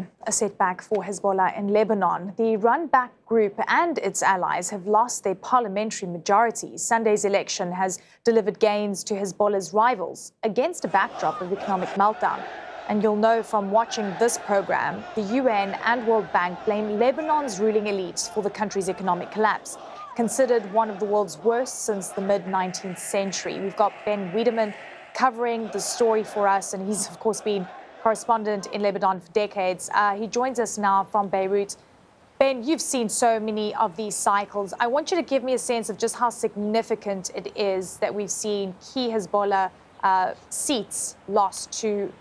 A setback for Hezbollah in Lebanon. The run-back group and its allies have lost their parliamentary majority. Sunday's election has delivered gains to Hezbollah's rivals against a backdrop of economic meltdown. And you'll know from watching this program, the UN and World Bank blame Lebanon's ruling elites for the country's economic collapse, considered one of the world's worst since the mid-19th century. We've got Ben Wiedemann covering the story for us, and he's, of course, been correspondent in Lebanon for decades. He joins us now from Beirut. Ben, you've seen so many of these cycles. I want you to give me a sense of just how significant it is that we've seen key Hezbollah seats lost to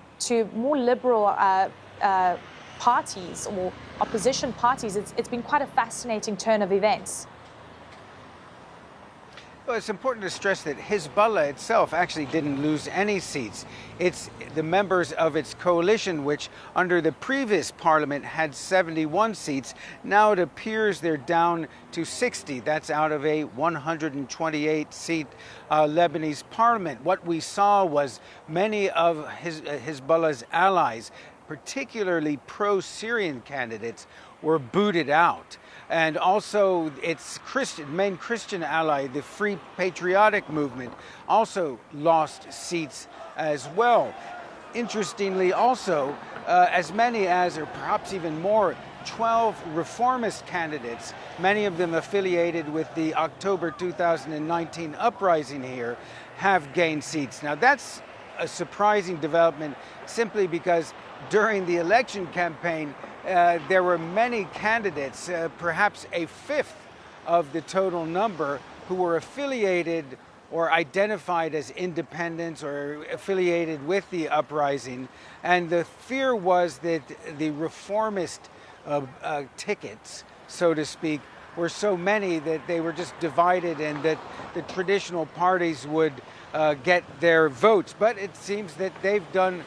more liberal parties or opposition parties. It's been quite a fascinating turn of events. Well, it's important to stress that Hezbollah itself actually didn't lose any seats. It's the members of its coalition, which under the previous parliament had 71 seats. Now it appears they're down to 60. That's out of a 128-seat Lebanese parliament. What we saw was many of Hezbollah's allies, particularly pro-Syrian candidates, were booted out. And also its main Christian ally, the Free Patriotic Movement, also lost seats as well. Interestingly also, as many as, or perhaps even more, 12 reformist candidates, many of them affiliated with the October 2019 uprising here, have gained seats. Now that's a surprising development simply because during the election campaign, there were many candidates, perhaps a fifth of the total number, who were affiliated or identified as independents or affiliated with the uprising. And the fear was that the reformist tickets, so to speak, were so many that they were just divided and that the traditional parties would get their votes. But it seems that they've done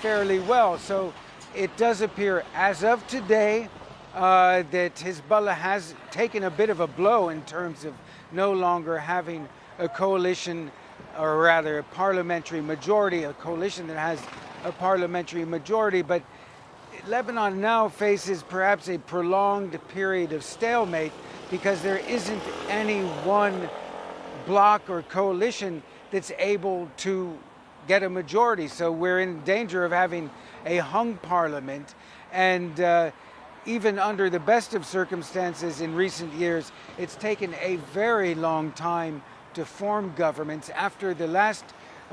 fairly well. So it does appear as of today that Hezbollah has taken a bit of a blow in terms of no longer having a coalition, or rather a parliamentary majority, a coalition that has a parliamentary majority. But Lebanon now faces perhaps a prolonged period of stalemate because there isn't any one bloc or coalition that's able to get a majority. So we're in danger of having a hung parliament, and even under the best of circumstances in recent years, it's taken a very long time to form governments. After the last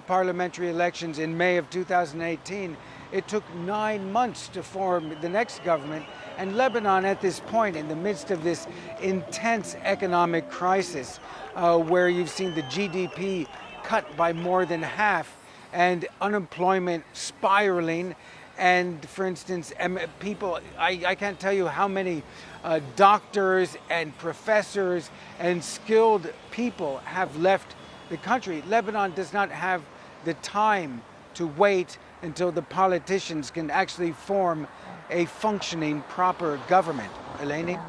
parliamentary elections in May of 2018, it took 9 months to form the next government. And Lebanon at this point, in the midst of this intense economic crisis, where you've seen the GDP cut by more than half and unemployment spiraling, and for instance, people, I can't tell you how many doctors and professors and skilled people have left the country. Lebanon does not have the time to wait until the politicians can actually form a functioning, proper government. Eleni? Yeah.